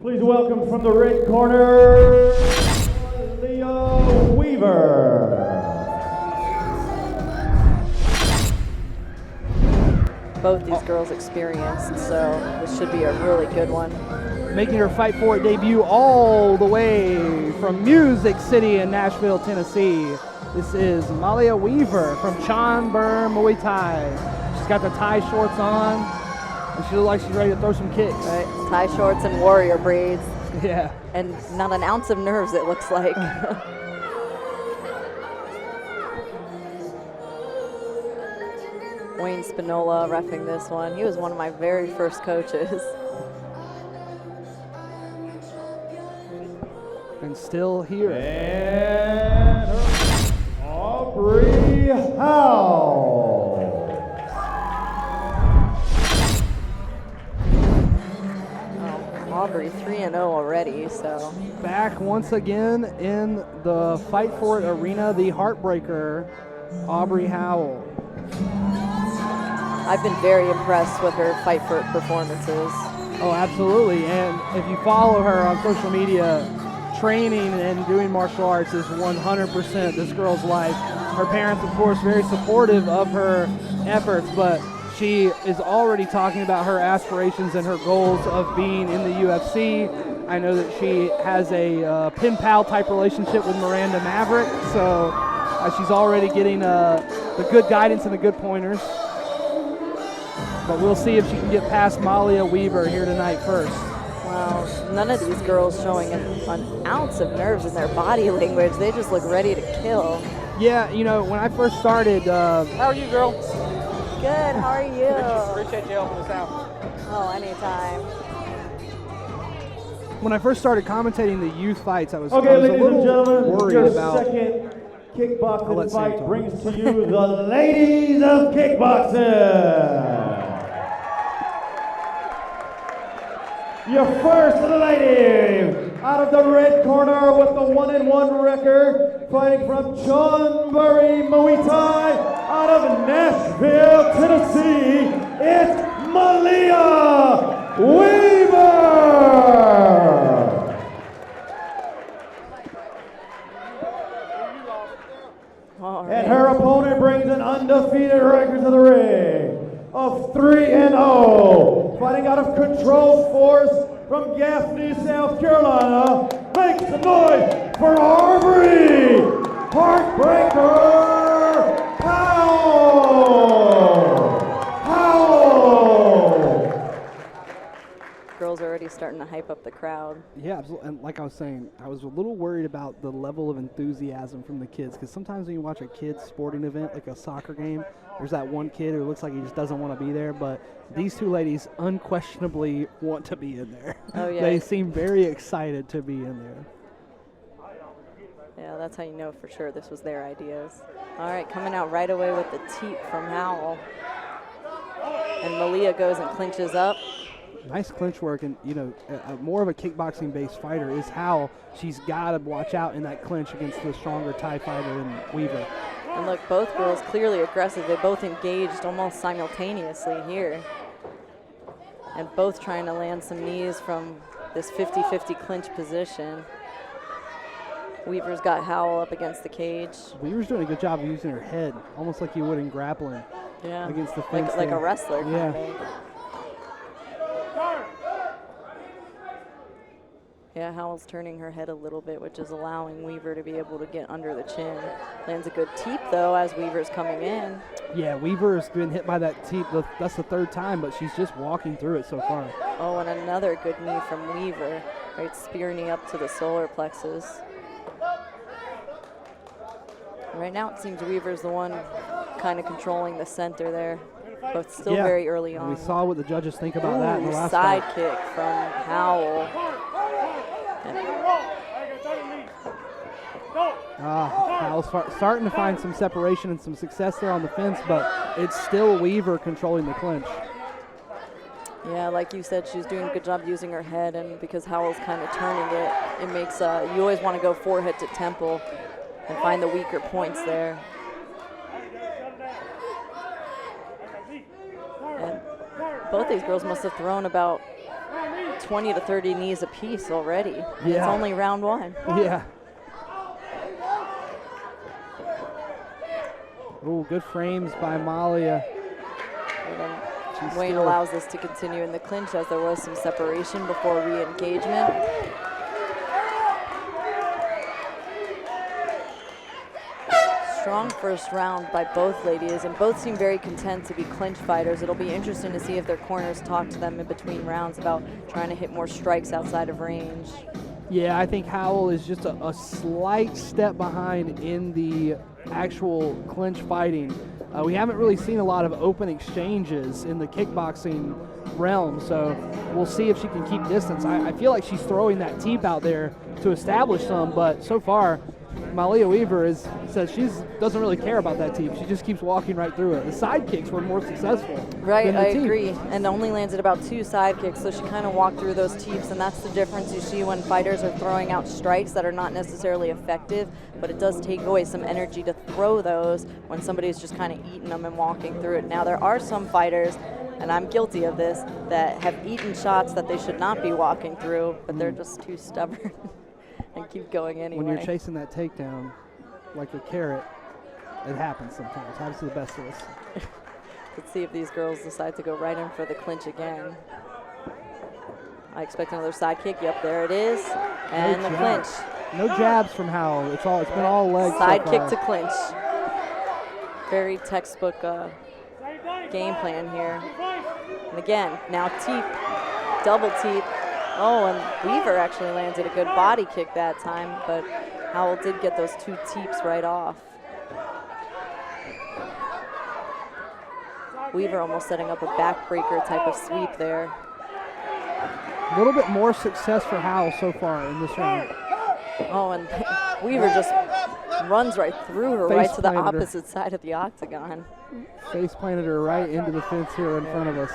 Please welcome from the red corner, Malia Weaver. Both these girls experienced, so this should be a really good one. Making her Fight For It debut all the way from Music City in Nashville, Tennessee. This is Malia Weaver from Chonburi, Muay Thai. She's got the Thai shorts on, and she looks like she's ready to throw some kicks. Right, Thai shorts and warrior braids. Yeah. And not an ounce of nerves, it looks like. Wayne Spinola reffing this one. He was one of my very first coaches. And still here. And Aubrey Howell. Oh, Aubrey 3-0 already, so. Back once again in the Fight For It arena, the Heartbreaker, Aubrey Howell. I've been very impressed with her Fight For It performances. Oh, absolutely. And if you follow her on social media, training and doing martial arts is 100% this girl's life. Her parents, of course, very supportive of her efforts, but she is already talking about her aspirations and her goals of being in the UFC. I know that she has a pen pal type relationship with Miranda Maverick, so she's already getting the good guidance and the good pointers. But we'll see if she can get past Malia Weaver here tonight first. Wow, none of these girls showing an ounce of nerves in their body language. They just look ready to kill. Yeah, you know, when I first started... How are you, girl? Good, how are you? Appreciate you helping us out. Oh, anytime. When I first started commentating the youth fights, I was, Okay, I was a ladies and little gentlemen, worried your about... second kickboxing let Sam fight talk. brings to you the ladies of kickboxing. Your first lady, out of the red corner with the 1-1 record, fighting from Chonburi, Muay Thai, out of Nashville, Tennessee, it's Malia Weaver. All right. And her opponent brings an undefeated record to the ring of 3-0. Fighting out of Control Force from Gaffney, South Carolina. Make some noise for Aubrey Heartbreaker Howell. Girls are already starting to hype up the crowd. Yeah, absolutely. And like I was saying, I was a little worried about the level of enthusiasm from the kids, because sometimes when you watch a kid's sporting event, like a soccer game, there's that one kid who looks like he just doesn't want to be there, but these two ladies unquestionably want to be in there. Oh, yeah. They seem very excited to be in there. Yeah, that's how you know for sure this was their ideas. All right, coming out right away with the teep from Howell. And Malia goes and clinches up. Nice clinch work, and you know, more of a kickboxing-based fighter is Howell. She's got to watch out in that clinch against the stronger Thai fighter than Weaver. And look, both girls clearly aggressive. They both engaged almost simultaneously here. And both trying to land some knees from this 50-50 clinch position. Weaver's got Howell up against the cage. Weaver's doing a good job of using her head, almost like you would in grappling. Yeah, Against the fence like a there. wrestler kind Yeah. of. Yeah, Howell's turning her head a little bit, which is allowing Weaver to be able to get under the chin. Lands a good teep, though, as Weaver's coming in. Yeah, Weaver's been hit by that teep. That's the third time, but she's just walking through it so far. Oh, and another good knee from Weaver. Right, spear knee up to the solar plexus. Right now, it seems Weaver's the one kind of controlling the center there, but still very early on. We saw what the judges think about that in the last side fight. kick from Howell. Howell's starting to find some separation and some success there on the fence, but it's still Weaver controlling the clinch. Yeah, like you said, she's doing a good job using her head, and because Howell's kind of turning it, it makes, you always want to go forehead to temple and find the weaker points there. And both these girls must have thrown about 20 to 30 knees apiece already. And Yeah. It's only round 1. Yeah. Oh, good frames by Malia. And then She's Wayne still- allows this to continue in the clinch as there was some separation before re-engagement. Strong first round by both ladies, and both seem very content to be clinch fighters. It'll be interesting to see if their corners talk to them in between rounds about trying to hit more strikes outside of range. Yeah, I think Howell is just a slight step behind in the actual clinch fighting. We haven't really seen a lot of open exchanges in the kickboxing realm, so we'll see if she can keep distance. I feel like she's throwing that teep out there to establish some, but so far, Malia Weaver says she doesn't really care about that teep. She just keeps walking right through it. The side kicks were more successful. Right, than the I teep. agree. And only landed about 2 side kicks, so she kind of walked through those teeps, and that's the difference you see when fighters are throwing out strikes that are not necessarily effective, but it does take away some energy to throw those when somebody's just kind of eating them and walking through it. Now, there are some fighters, and I'm guilty of this, that have eaten shots that they should not be walking through, but they're just too stubborn and keep going anyway. When you're chasing that takedown like a carrot, it happens sometimes. Happens to the best of us. Let's see if these girls decide to go right in for the clinch again. I expect another side kick. Yep, there it is. And the clinch. No jabs from Howell. It's been all legs. Side so kick far. to clinch. Very textbook game plan here. And again, now teep, double teep. Oh, and Weaver actually landed a good body kick that time, but Howell did get those 2 teeps right off. Weaver almost setting up a backbreaker type of sweep there. A little bit more success for Howell so far in this round. Oh, and Weaver just runs right through her, Face right to the planted her. opposite side of the octagon. Face planted her right into the fence here in front of us.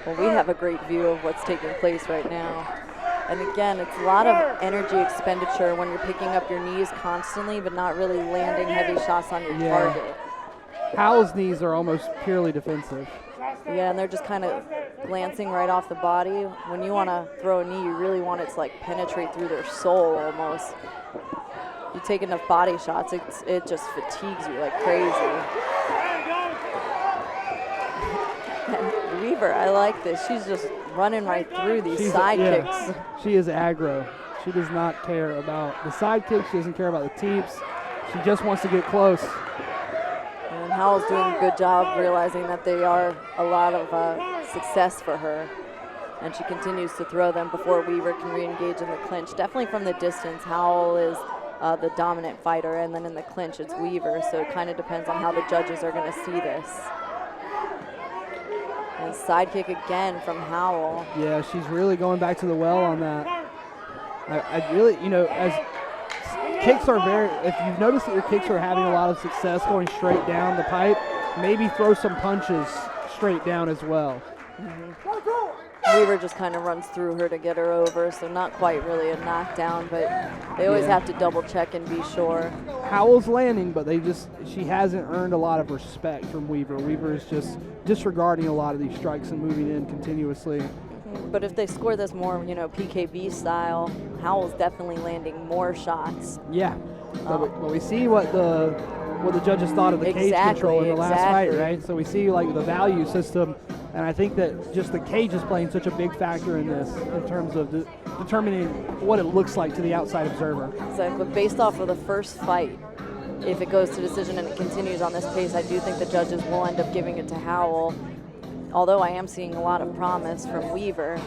Well, we have a great view of what's taking place right now. And again, it's a lot of energy expenditure when you're picking up your knees constantly, but not really landing heavy shots on your Yeah. target. Howell's knees are almost purely defensive. Yeah, and they're just kind of glancing right off the body. When you want to throw a knee, you really want it to like penetrate through their soul almost. You take enough body shots, it just fatigues you like crazy. And Weaver, I like this. She's just running right through these side kicks. She is aggro. She does not care about the side kicks. She doesn't care about the teeps. She just wants to get close. And Howell's doing a good job realizing that they are a lot of success for her. And she continues to throw them before Weaver can re-engage in the clinch. Definitely from the distance, Howell is the dominant fighter, and then in the clinch it's Weaver, so it kind of depends on how the judges are going to see this. And side kick again from Howell. Yeah, she's really going back to the well on that. I really, as kicks are if you've noticed that your kicks are having a lot of success going straight down the pipe, maybe throw some punches straight down as well. Weaver just kind of runs through her to get her over, so not quite really a knockdown, but they always have to double check and be sure. Howell's landing, but she hasn't earned a lot of respect from Weaver. Weaver is just disregarding a lot of these strikes and moving in continuously. But if they score this more, PKB style, Howell's definitely landing more shots. Yeah, but we see what the judges thought of the cage control in the last fight, right? So we see like the value system, and I think that just the cage is playing such a big factor in this in terms of determining what it looks like to the outside observer. Exactly. Based off of the first fight, if it goes to decision and it continues on this pace, I do think the judges will end up giving it to Howell. Although I am seeing a lot of promise from Weaver,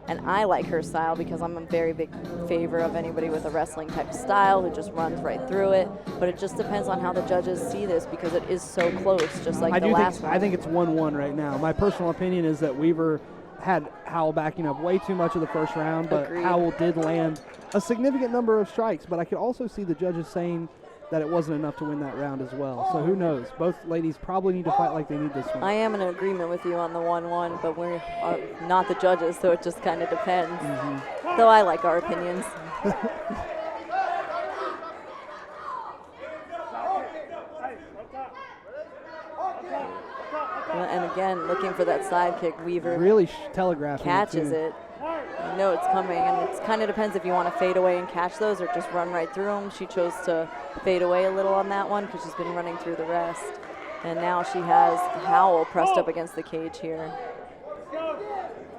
and I like her style because I'm a very big favor of anybody with a wrestling type style who just runs right through it. But it just depends on how the judges see this because it is so close, just like the last one. I think it's 1-1 right now. My personal opinion is that Weaver had Howell backing up way too much of the first round, but Agreed. Howell did land a significant number of strikes. But I could also see the judges saying that it wasn't enough to win that round as well. So who knows? Both ladies probably need to fight like they need this one. I am in agreement with you on the 1-1, but we're not the judges, so it just kind of depends. Though I like our opinions. And Again, looking for that side kick. Weaver Really telegraphing catches too. it. You know it's coming, and it kind of depends if you want to fade away and catch those or just run right through them. She chose to fade away a little on that one because she's been running through the rest. And now she has Howell pressed up against the cage here.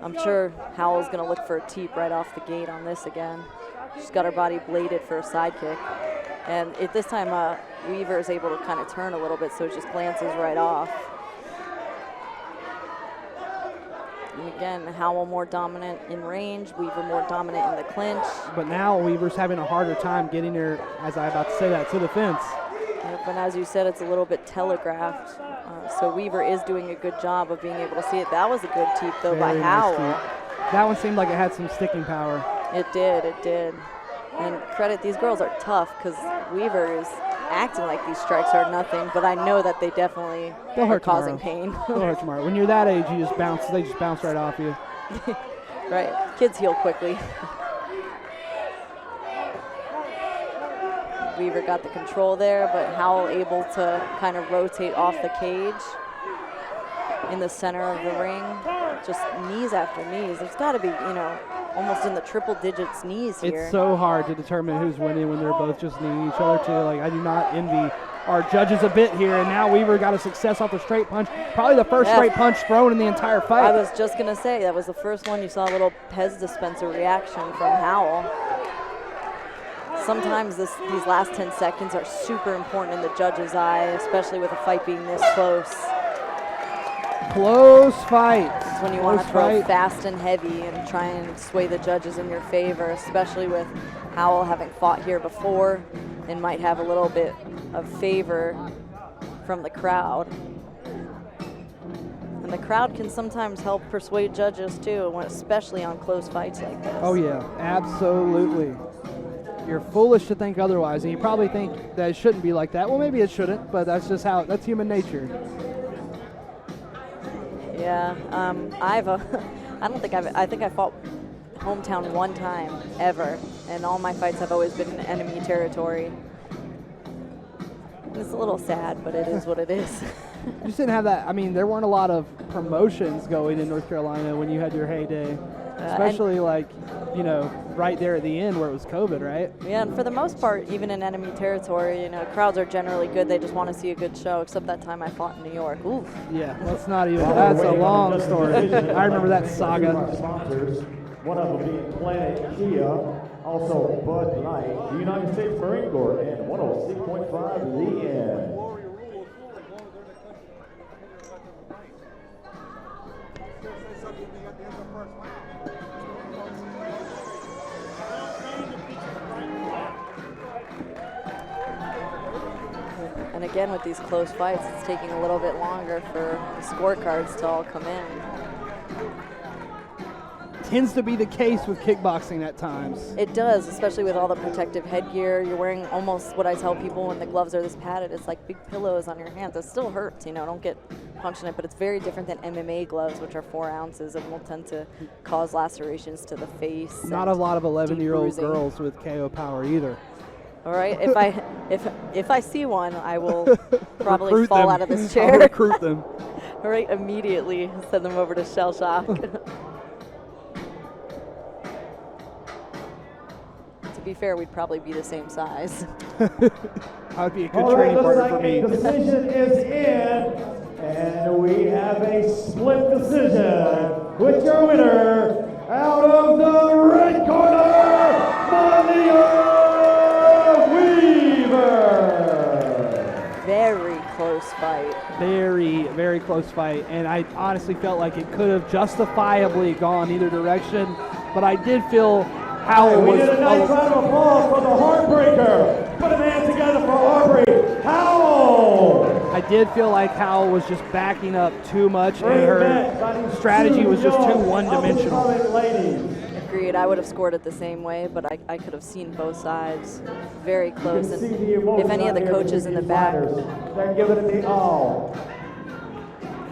I'm sure Howell's going to look for a teep right off the gate on this again. She's got her body bladed for a side kick. And at this time, Weaver is able to kind of turn a little bit, so it just glances right off. And again, Howell more dominant in range, Weaver more dominant in the clinch. But now Weaver's having a harder time getting her, as I about to say that, to the fence. Yep, and as you said, it's a little bit telegraphed. So Weaver is doing a good job of being able to see it. That was a good teep, though, by Very nice Howell. teep. That one seemed like it had some sticking power. It did, it did. And credit, these girls are tough because Weaver is acting like these strikes are nothing, but I know that they definitely They'll are hurt causing tomorrow. pain. They'll hurt tomorrow. When you're that age, you just bounce. They just bounce right off you. Right, kids heal quickly. Weaver got the control there, but Howell able to kind of rotate off the cage in the center of the ring. Just knees after knees. There's got to be, almost in the triple digits knees here. It's so hard to determine who's winning when they're both just kneeing each other too. Like, I do not envy our judges a bit here, and now Weaver got a success off the straight punch. Probably the first straight punch thrown in the entire fight. I was just going to say, that was the first one you saw a little Pez dispenser reaction from Howell. Sometimes these last 10 seconds are super important in the judge's eye, especially with a fight being this close. Close fight. It's when you want to throw fast and heavy and try and sway the judges in your favor, especially with Howell having fought here before and might have a little bit of favor from the crowd. And the crowd can sometimes help persuade judges too, especially on close fights like this. Oh yeah, absolutely. You're foolish to think otherwise, and you probably think that it shouldn't be like that. Well, maybe it shouldn't, but that's just that's human nature. Yeah, I think I fought hometown one time ever, and all my fights have always been in enemy territory. It's a little sad, but it is what it is. You just didn't have that. I mean, there weren't a lot of promotions going in North Carolina when you had your heyday, especially right there at the end where it was COVID, right? Yeah, and for the most part, even in enemy territory, crowds are generally good. They just want to see a good show, except that time I fought in New York. Oof. Yeah, that's not even, that's a long story. I remember that saga. One of them being Planet Kia, also Bud Light, the United States Marine Corps, and 106.5 The End. And again, with these close fights, it's taking a little bit longer for the scorecards to all come in. Tends to be the case with kickboxing at times. It does, especially with all the protective headgear. You're wearing almost what I tell people when the gloves are this padded. It's like big pillows on your hands. It still hurts, don't get punched in it, but it's very different than MMA gloves, which are 4 ounces and will tend to cause lacerations to the face. Not a lot of 11-year-old girls with KO power either. All right, if I see one, I will probably fall out of this chair. I'll recruit them. All right, immediately send them over to Shell Shock. To be fair, we'd probably be the same size. That would be a good training partner for me. The decision is in, and we have a split decision with your winner out of the red corner, Malia. Very close fight. Very, very close fight, and I honestly felt like it could have justifiably gone either direction, but I did feel Howell was... We need a nice round of applause for the Heartbreaker. Put a hand together for Aubrey Howell. I did feel like Howell was just backing up too much, and her strategy was just too one-dimensional. Agreed. I would have scored it the same way, but I could have seen both sides very close. And if any of the coaches in the back, if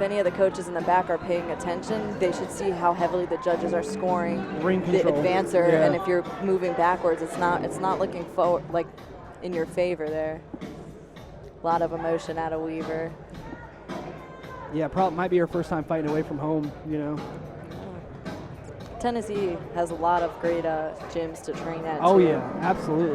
any of the coaches in the back are paying attention, they should see how heavily the judges are scoring the advancer. Yeah. And if you're moving backwards, it's not looking forward like in your favor there. A lot of emotion out of Weaver. Yeah, probably might be her first time fighting away from home, you know. Tennessee has a lot of great gyms to train at. Oh, too. yeah, absolutely.